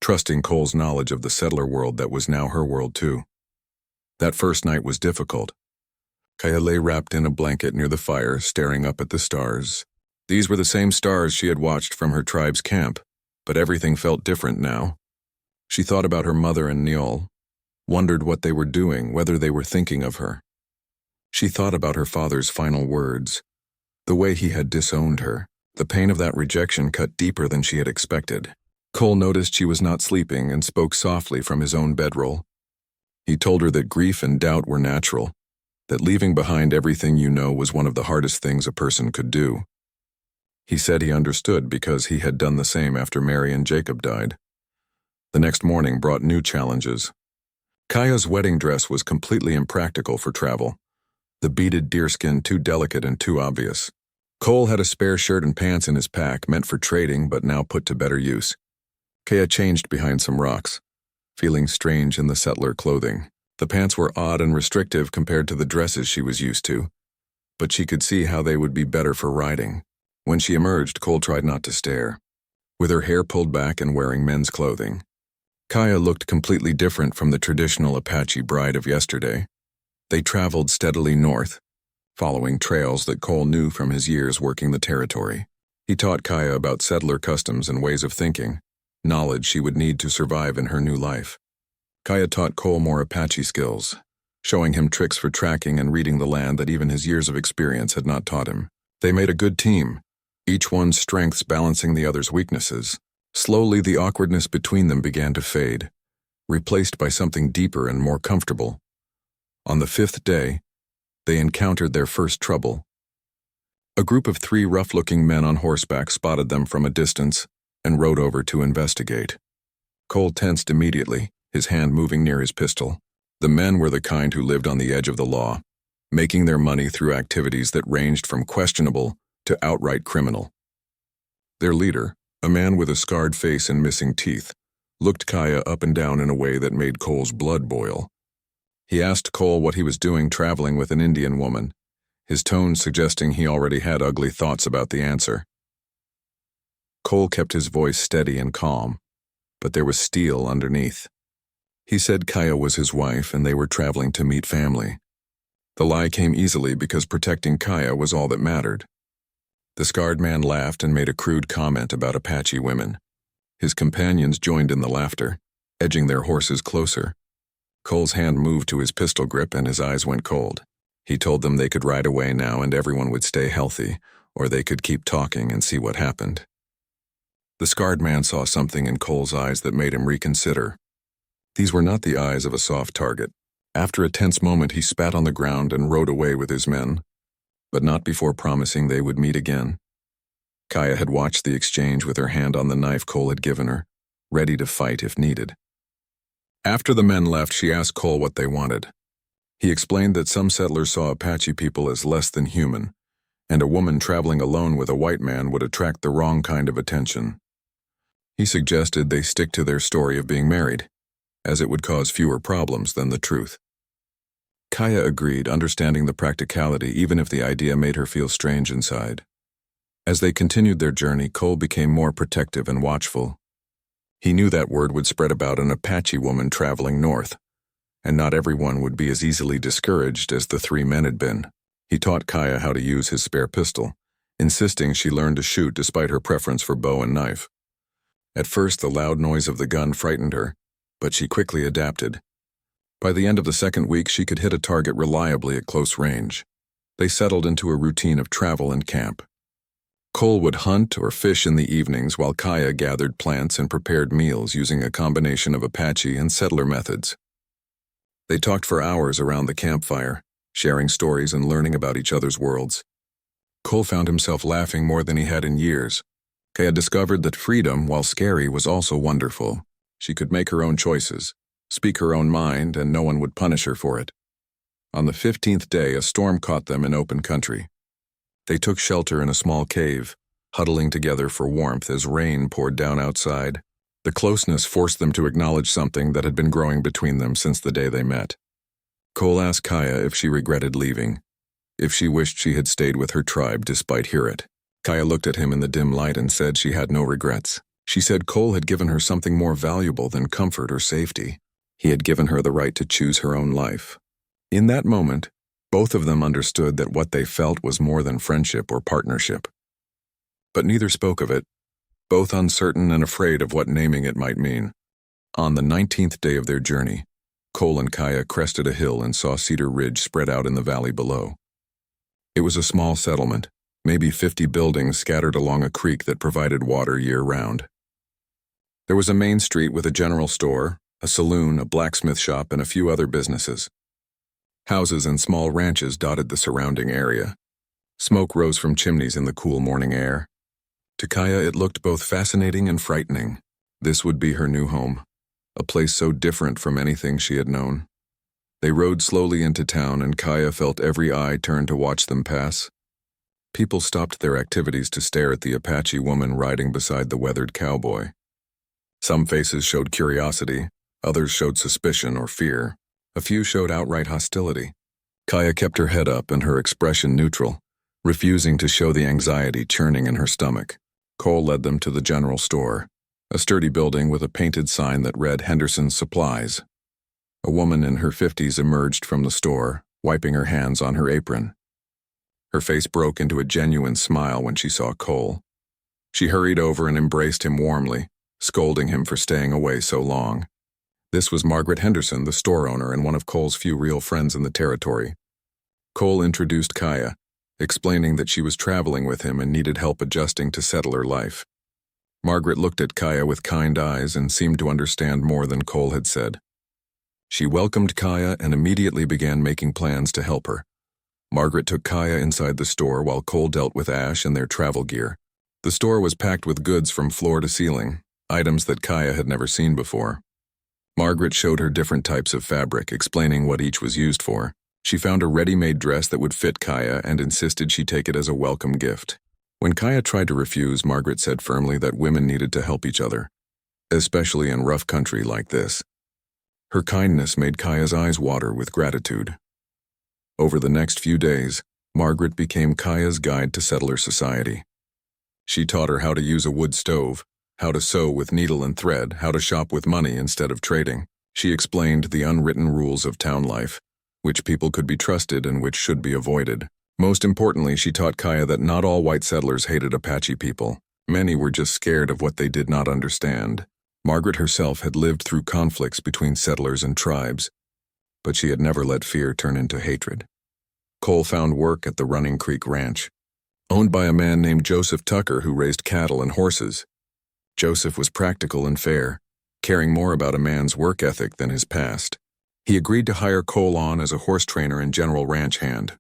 trusting Cole's knowledge of the settler world that was now her world too. That first night was difficult. Kaya lay wrapped in a blanket near the fire, staring up at the stars. These were the same stars she had watched from her tribe's camp, but everything felt different now. She thought about her mother and Neol, wondered what they were doing, whether they were thinking of her. She thought about her father's final words, the way he had disowned her. The pain of that rejection cut deeper than she had expected. Cole noticed she was not sleeping and spoke softly from his own bedroll. He told her that grief and doubt were natural, that leaving behind everything you know was one of the hardest things a person could do. He said he understood because he had done the same after Mary and Jacob died. The next morning brought new challenges. Kaya's wedding dress was completely impractical for travel, the beaded deerskin too delicate and too obvious. Cole had a spare shirt and pants in his pack meant for trading but now put to better use. Kaya changed behind some rocks, feeling strange in the settler clothing. The pants were odd and restrictive compared to the dresses she was used to, but she could see how they would be better for riding. When she emerged, Cole tried not to stare. With her hair pulled back and wearing men's clothing, Kaya looked completely different from the traditional Apache bride of yesterday. They traveled steadily north, following trails that Cole knew from his years working the territory. He taught Kaya about settler customs and ways of thinking, knowledge she would need to survive in her new life. Kaya taught Cole more Apache skills, showing him tricks for tracking and reading the land that even his years of experience had not taught him. They made a good team, each one's strengths balancing the other's weaknesses. Slowly, the awkwardness between them began to fade, replaced by something deeper and more comfortable. On the 5th day, they encountered their first trouble. A group of 3 rough-looking men on horseback spotted them from a distance and rode over to investigate. Cole tensed immediately, his hand moving near his pistol. The men were the kind who lived on the edge of the law, making their money through activities that ranged from questionable to outright criminal. Their leader, a man with a scarred face and missing teeth, looked Kaya up and down in a way that made Cole's blood boil. He asked Cole what he was doing traveling with an Indian woman, his tone suggesting he already had ugly thoughts about the answer. Cole kept his voice steady and calm, but there was steel underneath. He said Kaya was his wife and they were traveling to meet family. The lie came easily because protecting Kaya was all that mattered. The scarred man laughed and made a crude comment about Apache women. His companions joined in the laughter, edging their horses closer. Cole's hand moved to his pistol grip and his eyes went cold. He told them they could ride away now and everyone would stay healthy, or they could keep talking and see what happened. The scarred man saw something in Cole's eyes that made him reconsider. These were not the eyes of a soft target. After a tense moment, he spat on the ground and rode away with his men, but not before promising they would meet again. Kaya had watched the exchange with her hand on the knife Cole had given her, ready to fight if needed. After the men left, she asked Cole what they wanted. He explained that some settlers saw Apache people as less than human, and a woman traveling alone with a white man would attract the wrong kind of attention. He suggested they stick to their story of being married, as it would cause fewer problems than the truth. Kaya agreed, understanding the practicality even if the idea made her feel strange inside. As they continued their journey, Cole became more protective and watchful. He knew that word would spread about an Apache woman traveling north, and not everyone would be as easily discouraged as the three men had been. He taught Kaya how to use his spare pistol, insisting she learn to shoot despite her preference for bow and knife. At first, the loud noise of the gun frightened her, but she quickly adapted. By the end of the second week, she could hit a target reliably at close range. They settled into a routine of travel and camp. Cole would hunt or fish in the evenings while Kaya gathered plants and prepared meals using a combination of Apache and settler methods. They talked for hours around the campfire, sharing stories and learning about each other's worlds. Cole found himself laughing more than he had in years. Kaya discovered that freedom, while scary, was also wonderful. She could make her own choices, speak her own mind, and no one would punish her for it. On the 15th day, a storm caught them in open country. They took shelter in a small cave, huddling together for warmth as rain poured down outside. The closeness forced them to acknowledge something that had been growing between them since the day they met. Cole asked Kaya if she regretted leaving, if she wished she had stayed with her tribe despite Herit. Kaya looked at him in the dim light and said she had no regrets. She said Cole had given her something more valuable than comfort or safety. He had given her the right to choose her own life. In that moment, both of them understood that what they felt was more than friendship or partnership. But neither spoke of it, both uncertain and afraid of what naming it might mean. On the 19th day of their journey, Cole and Kaya crested a hill and saw Cedar Ridge spread out in the valley below. It was a small settlement, maybe 50 buildings scattered along a creek that provided water year-round. There was a main street with a general store, a saloon, a blacksmith shop, and a few other businesses. Houses and small ranches dotted the surrounding area. Smoke rose from chimneys in the cool morning air. To Kaya, it looked both fascinating and frightening. This would be her new home, a place so different from anything she had known. They rode slowly into town, and Kaya felt every eye turn to watch them pass. People stopped their activities to stare at the Apache woman riding beside the weathered cowboy. Some faces showed curiosity, others showed suspicion or fear. A few showed outright hostility. Kaya kept her head up and her expression neutral, refusing to show the anxiety churning in her stomach. Cole led them to the general store, a sturdy building with a painted sign that read Henderson's Supplies. A woman in her 50s emerged from the store, wiping her hands on her apron. Her face broke into a genuine smile when she saw Cole. She hurried over and embraced him warmly, scolding him for staying away so long. This was Margaret Henderson, the store owner and one of Cole's few real friends in the territory. Cole introduced Kaya, explaining that she was traveling with him and needed help adjusting to settler life. Margaret looked at Kaya with kind eyes and seemed to understand more than Cole had said. She welcomed Kaya and immediately began making plans to help her. Margaret took Kaya inside the store while Cole dealt with Ash and their travel gear. The store was packed with goods from floor to ceiling, items that Kaya had never seen before. Margaret showed her different types of fabric, explaining what each was used for. She found a ready-made dress that would fit Kaya and insisted she take it as a welcome gift. When Kaya tried to refuse, Margaret said firmly that women needed to help each other, especially in rough country like this. Her kindness made Kaya's eyes water with gratitude. Over the next few days, Margaret became Kaya's guide to settler society. She taught her how to use a wood stove, how to sew with needle and thread, how to shop with money instead of trading. She explained the unwritten rules of town life, which people could be trusted and which should be avoided. Most importantly, she taught Kaya that not all white settlers hated Apache people. Many were just scared of what they did not understand. Margaret herself had lived through conflicts between settlers and tribes, but she had never let fear turn into hatred. Cole found work at the Running Creek Ranch, owned by a man named Joseph Tucker who raised cattle and horses. Joseph was practical and fair, caring more about a man's work ethic than his past. He agreed to hire Cole on as a horse trainer and general ranch hand.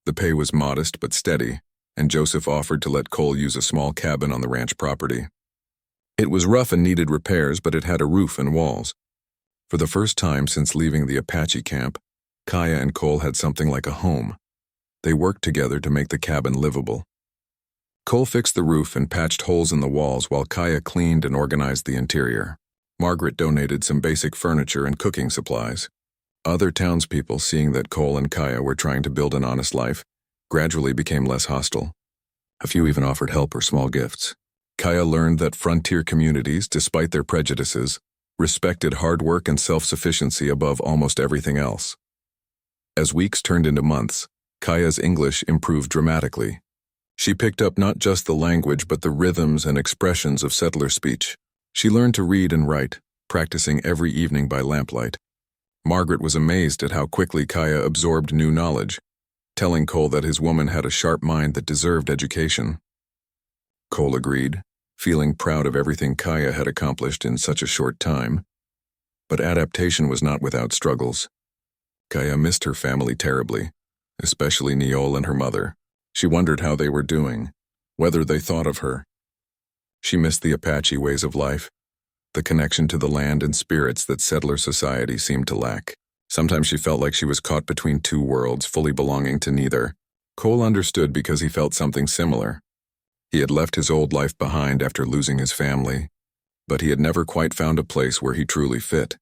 The pay was modest but steady, and Joseph offered to let Cole use a small cabin on the ranch property. It was rough and needed repairs, but it had a roof and walls. For the first time since leaving the Apache camp, Kaya and Cole had something like a home. They worked together to make the cabin livable. Cole fixed the roof and patched holes in the walls while Kaya cleaned and organized the interior. Margaret donated some basic furniture and cooking supplies. Other townspeople, seeing that Cole and Kaya were trying to build an honest life, gradually became less hostile. A few even offered help or small gifts. Kaya learned that frontier communities, despite their prejudices, respected hard work and self-sufficiency above almost everything else. As weeks turned into months, Kaya's English improved dramatically. She picked up not just the language but the rhythms and expressions of settler speech. She learned to read and write, practicing every evening by lamplight. Margaret was amazed at how quickly Kaya absorbed new knowledge, telling Cole that his woman had a sharp mind that deserved education. Cole agreed, feeling proud of everything Kaya had accomplished in such a short time. But adaptation was not without struggles. Kaya missed her family terribly, especially Neol and her mother. She wondered how they were doing, whether they thought of her. She missed the Apache ways of life, the connection to the land and spirits that settler society seemed to lack. Sometimes she felt like she was caught between two worlds, fully belonging to neither. Cole understood because he felt something similar. He had left his old life behind after losing his family, but he had never quite found a place where he truly fit.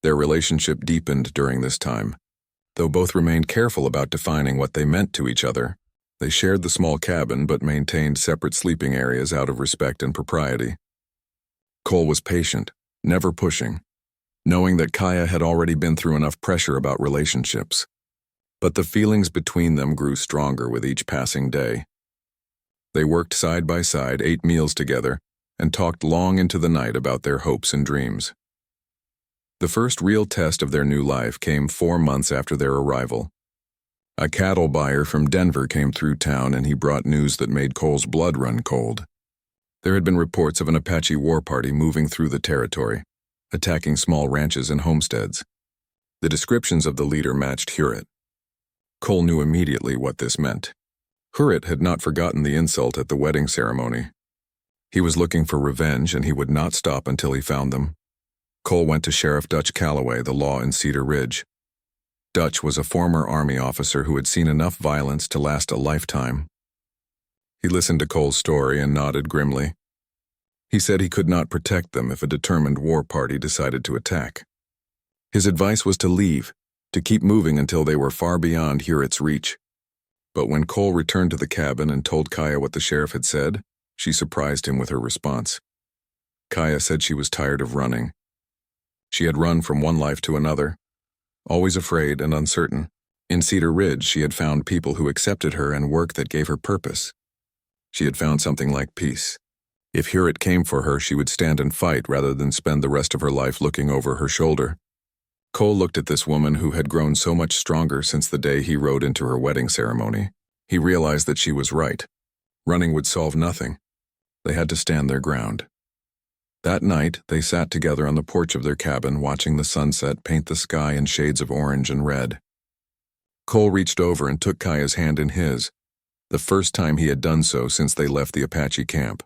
Their relationship deepened during this time. Though both remained careful about defining what they meant to each other, they shared the small cabin but maintained separate sleeping areas out of respect and propriety. Cole was patient, never pushing, knowing that Kaya had already been through enough pressure about relationships. But the feelings between them grew stronger with each passing day. They worked side by side, ate meals together, and talked long into the night about their hopes and dreams. The first real test of their new life came 4 months after their arrival. A cattle buyer from Denver came through town and he brought news that made Cole's blood run cold. There had been reports of an Apache war party moving through the territory, attacking small ranches and homesteads. The descriptions of the leader matched Huret. Cole knew immediately what this meant. Huret had not forgotten the insult at the wedding ceremony. He was looking for revenge and he would not stop until he found them. Cole went to Sheriff Dutch Calloway, the law in Cedar Ridge. Dutch was a former Army officer who had seen enough violence to last a lifetime. He listened to Cole's story and nodded grimly. He said he could not protect them if a determined war party decided to attack. His advice was to leave, to keep moving until they were far beyond Huret's reach. But when Cole returned to the cabin and told Kaya what the sheriff had said, she surprised him with her response. Kaya said she was tired of running. She had run from one life to another, always afraid and uncertain. In Cedar Ridge, she had found people who accepted her and work that gave her purpose. She had found something like peace. If Huret came for her, she would stand and fight rather than spend the rest of her life looking over her shoulder. Cole looked at this woman who had grown so much stronger since the day he rode into her wedding ceremony. He realized that she was right. Running would solve nothing. They had to stand their ground. That night, they sat together on the porch of their cabin, watching the sunset paint the sky in shades of orange and red. Cole reached over and took Kaya's hand in his, the first time he had done so since they left the Apache camp.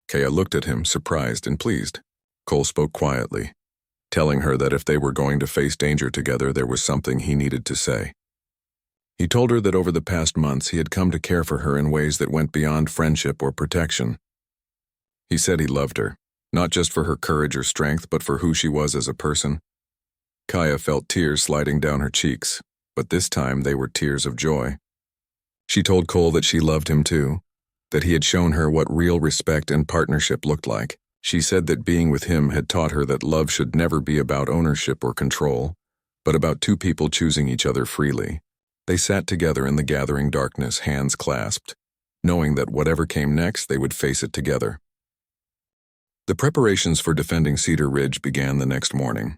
Kaya looked at him, surprised and pleased. Cole spoke quietly, telling her that if they were going to face danger together, there was something he needed to say. He told her that over the past months he had come to care for her in ways that went beyond friendship or protection. He said he loved her, not just for her courage or strength, but for who she was as a person. Kaya felt tears sliding down her cheeks, but this time they were tears of joy. She told Cole that she loved him too, that he had shown her what real respect and partnership looked like. She said that being with him had taught her that love should never be about ownership or control, but about two people choosing each other freely. They sat together in the gathering darkness, hands clasped, knowing that whatever came next, they would face it together. The preparations for defending Cedar Ridge began the next morning.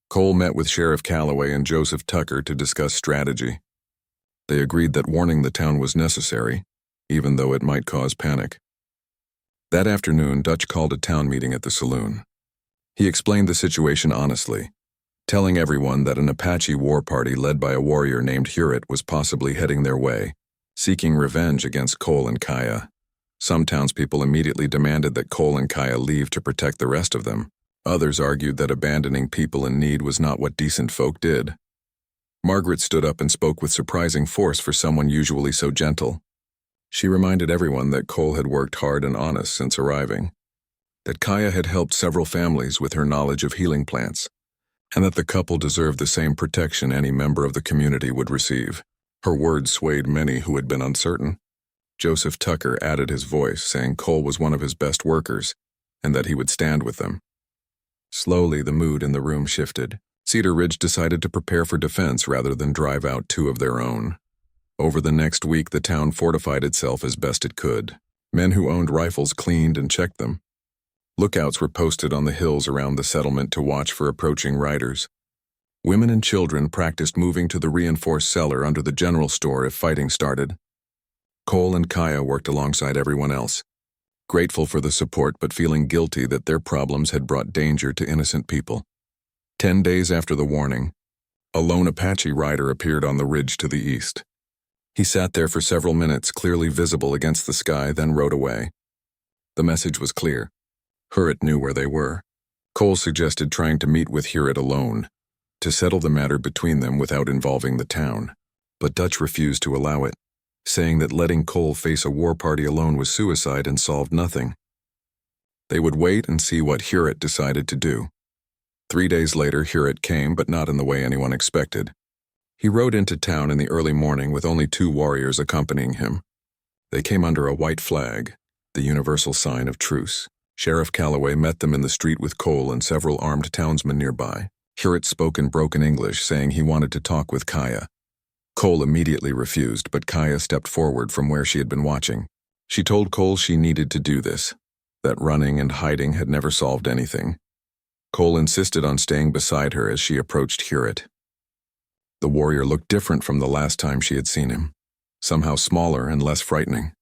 Cole met with Sheriff Calloway and Joseph Tucker to discuss strategy. They agreed that warning the town was necessary, even though it might cause panic. That afternoon, Dutch called a town meeting at the saloon. He explained the situation honestly, telling everyone that an Apache war party led by a warrior named Huret was possibly heading their way, seeking revenge against Cole and Kaya. Some townspeople immediately demanded that Cole and Kaya leave to protect the rest of them. Others argued that abandoning people in need was not what decent folk did. Margaret stood up and spoke with surprising force for someone usually so gentle. She reminded everyone that Cole had worked hard and honest since arriving, that Kaya had helped several families with her knowledge of healing plants, and that the couple deserved the same protection any member of the community would receive. Her words swayed many who had been uncertain. Joseph Tucker added his voice, saying Cole was one of his best workers, and that he would stand with them. Slowly, the mood in the room shifted. Cedar Ridge decided to prepare for defense rather than drive out two of their own. Over the next week, the town fortified itself as best it could. Men who owned rifles cleaned and checked them. Lookouts were posted on the hills around the settlement to watch for approaching riders. Women and children practiced moving to the reinforced cellar under the general store if fighting started. Cole and Kaya worked alongside everyone else, grateful for the support but feeling guilty that their problems had brought danger to innocent people. 10 days after the warning, a lone Apache rider appeared on the ridge to the east. He sat there for several minutes, clearly visible against the sky, then rode away. The message was clear. Hurrit knew where they were. Cole suggested trying to meet with Hurrit alone, to settle the matter between them without involving the town. But Dutch refused to allow it, saying that letting Cole face a war party alone was suicide and solved nothing. They would wait and see what Hurrit decided to do. 3 days later, Hurrit came, but not in the way anyone expected. He rode into town in the early morning with only 2 warriors accompanying him. They came under a white flag, the universal sign of truce. Sheriff Calloway met them in the street with Cole and several armed townsmen nearby. Hurrit spoke in broken English, saying he wanted to talk with Kaya. Cole immediately refused, but Kaya stepped forward from where she had been watching. She told Cole she needed to do this, that running and hiding had never solved anything. Cole insisted on staying beside her as she approached Hurrit. The warrior looked different from the last time she had seen him, somehow smaller and less frightening.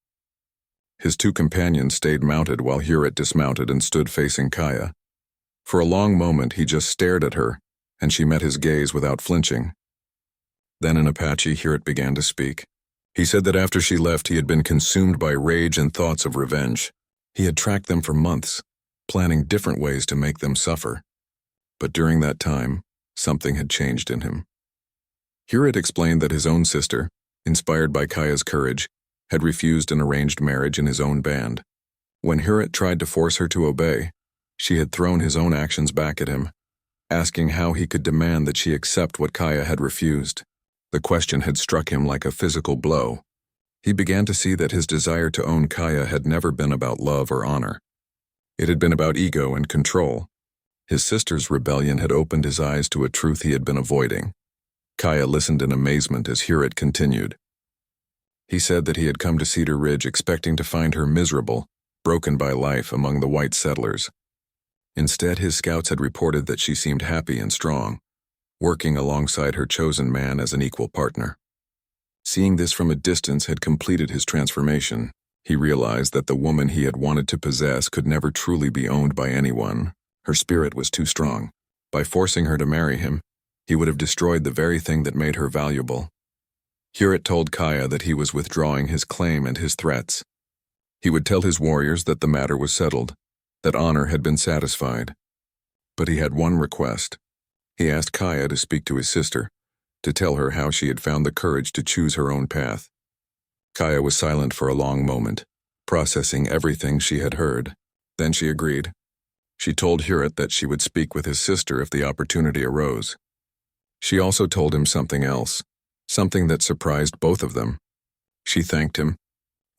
His 2 companions stayed mounted while Hurrit dismounted and stood facing Kaya. For a long moment he just stared at her, and she met his gaze without flinching. Then in Apache, Hurrit began to speak. He said that after she left he had been consumed by rage and thoughts of revenge. He had tracked them for months, planning different ways to make them suffer. But during that time, something had changed in him. Hurrit explained that his own sister, inspired by Kaya's courage, had refused an arranged marriage in his own band. When Hurrit tried to force her to obey, she had thrown his own actions back at him, asking how he could demand that she accept what Kaya had refused. The question had struck him like a physical blow. He began to see that his desire to own Kaya had never been about love or honor. It had been about ego and control. His sister's rebellion had opened his eyes to a truth he had been avoiding. Kaya listened in amazement as Hurrit continued. He said that he had come to Cedar Ridge expecting to find her miserable, broken by life among the white settlers. Instead, his scouts had reported that she seemed happy and strong, working alongside her chosen man as an equal partner. Seeing this from a distance had completed his transformation. He realized that the woman he had wanted to possess could never truly be owned by anyone. Her spirit was too strong. By forcing her to marry him, he would have destroyed the very thing that made her valuable. Hurrit told Kaya that he was withdrawing his claim and his threats. He would tell his warriors that the matter was settled, that honor had been satisfied. But he had one request. He asked Kaya to speak to his sister, to tell her how she had found the courage to choose her own path. Kaya was silent for a long moment, processing everything she had heard. Then she agreed. She told Hurrit that she would speak with his sister if the opportunity arose. She also told him something else, something that surprised both of them. She thanked him.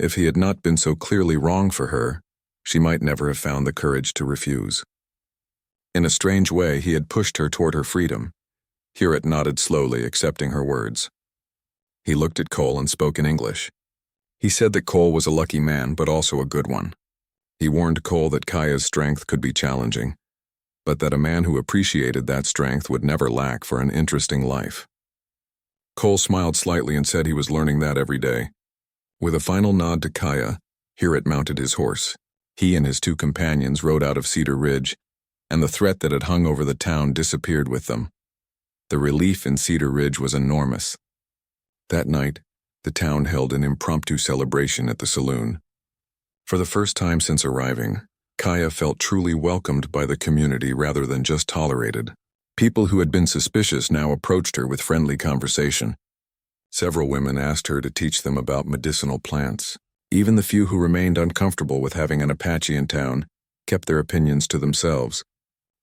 If he had not been so clearly wrong for her, she might never have found the courage to refuse. In a strange way, he had pushed her toward her freedom. Hurrit nodded slowly, accepting her words. He looked at Cole and spoke in English. He said that Cole was a lucky man, but also a good one. He warned Cole that Kaya's strength could be challenging, but that a man who appreciated that strength would never lack for an interesting life. Cole smiled slightly and said he was learning that every day. With a final nod to Kaya, Hurrit mounted his horse. He and his 2 companions rode out of Cedar Ridge, and the threat that had hung over the town disappeared with them. The relief in Cedar Ridge was enormous. That night, the town held an impromptu celebration at the saloon. For the first time since arriving, Kaya felt truly welcomed by the community rather than just tolerated. People who had been suspicious now approached her with friendly conversation. Several women asked her to teach them about medicinal plants. Even the few who remained uncomfortable with having an Apache in town kept their opinions to themselves,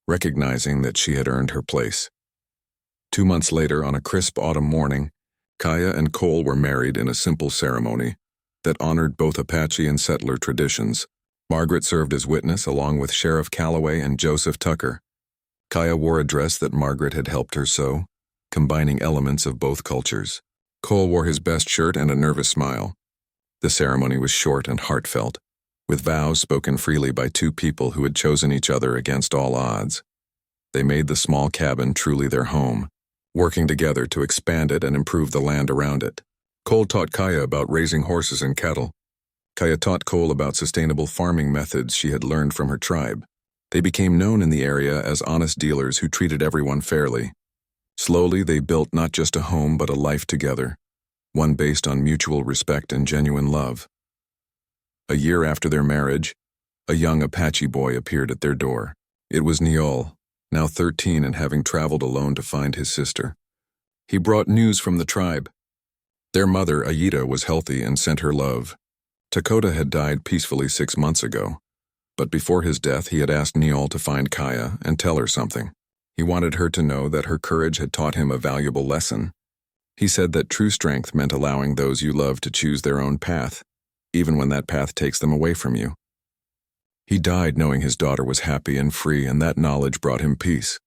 recognizing that she had earned her place. 2 months later, on a crisp autumn morning, Kaya and Cole were married in a simple ceremony that honored both Apache and settler traditions. Margaret served as witness along with Sheriff Calloway and Joseph Tucker. Kaya wore a dress that Margaret had helped her sew, combining elements of both cultures. Cole wore his best shirt and a nervous smile. The ceremony was short and heartfelt, with vows spoken freely by two people who had chosen each other against all odds. They made the small cabin truly their home, working together to expand it and improve the land around it. Cole taught Kaya about raising horses and cattle. Kaya taught Cole about sustainable farming methods she had learned from her tribe. They became known in the area as honest dealers who treated everyone fairly. Slowly, they built not just a home but a life together, one based on mutual respect and genuine love. A year after their marriage, a young Apache boy appeared at their door. It was Neol, now 13 and having traveled alone to find his sister. He brought news from the tribe. Their mother, Aida, was healthy and sent her love. Dakota had died peacefully 6 months ago, but before his death he had asked Neol to find Kaya and tell her something. He wanted her to know that her courage had taught him a valuable lesson. He said that true strength meant allowing those you love to choose their own path, even when that path takes them away from you. He died knowing his daughter was happy and free, and that knowledge brought him peace.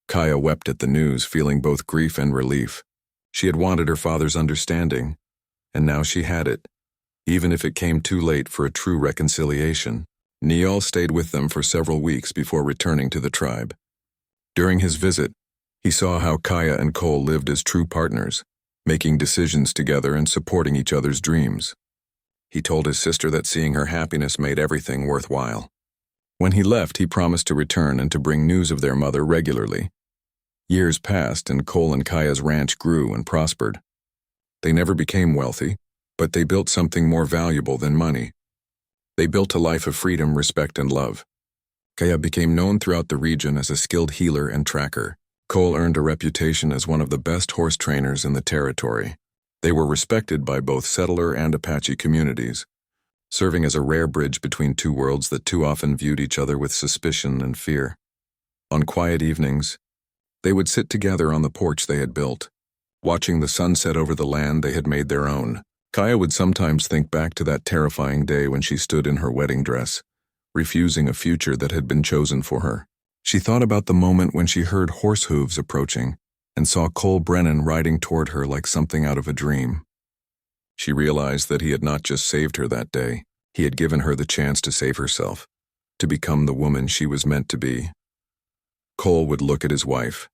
Kaya wept at the news, feeling both grief and relief. She had wanted her father's understanding, and now she had it, even if it came too late for a true reconciliation. Neol stayed with them for several weeks before returning to the tribe. During his visit, he saw how Kaya and Cole lived as true partners, making decisions together and supporting each other's dreams. He told his sister that seeing her happiness made everything worthwhile. When he left, he promised to return and to bring news of their mother regularly. Years passed, and Cole and Kaya's ranch grew and prospered. They never became wealthy, but they built something more valuable than money. They built a life of freedom, respect, and love. Kaya became known throughout the region as a skilled healer and tracker. Cole earned a reputation as one of the best horse trainers in the territory. They were respected by both settler and Apache communities, serving as a rare bridge between two worlds that too often viewed each other with suspicion and fear. On quiet evenings, they would sit together on the porch they had built, watching the sunset over the land they had made their own. Kaya would sometimes think back to that terrifying day when she stood in her wedding dress, refusing a future that had been chosen for her. She thought about the moment when she heard horse hooves approaching and saw Cole Brennan riding toward her like something out of a dream. She realized that he had not just saved her that day, he had given her the chance to save herself, to become the woman she was meant to be. Cole would look at his wife,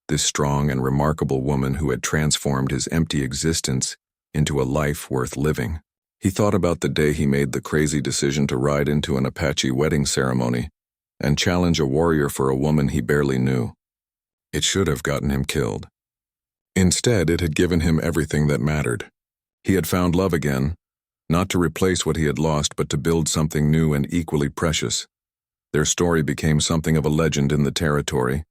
this strong and remarkable woman who had transformed his empty existence into a life worth living. He thought about the day he made the crazy decision to ride into an Apache wedding ceremony and challenge a warrior for a woman he barely knew. It should have gotten him killed. Instead, it had given him everything that mattered. He had found love again, not to replace what he had lost, but to build something new and equally precious. Their story became something of a legend in the territory,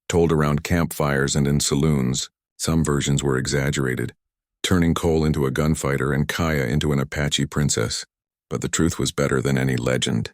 told around campfires and in saloons. Some versions were exaggerated, turning Cole into a gunfighter and Kaya into an Apache princess. But the truth was better than any legend.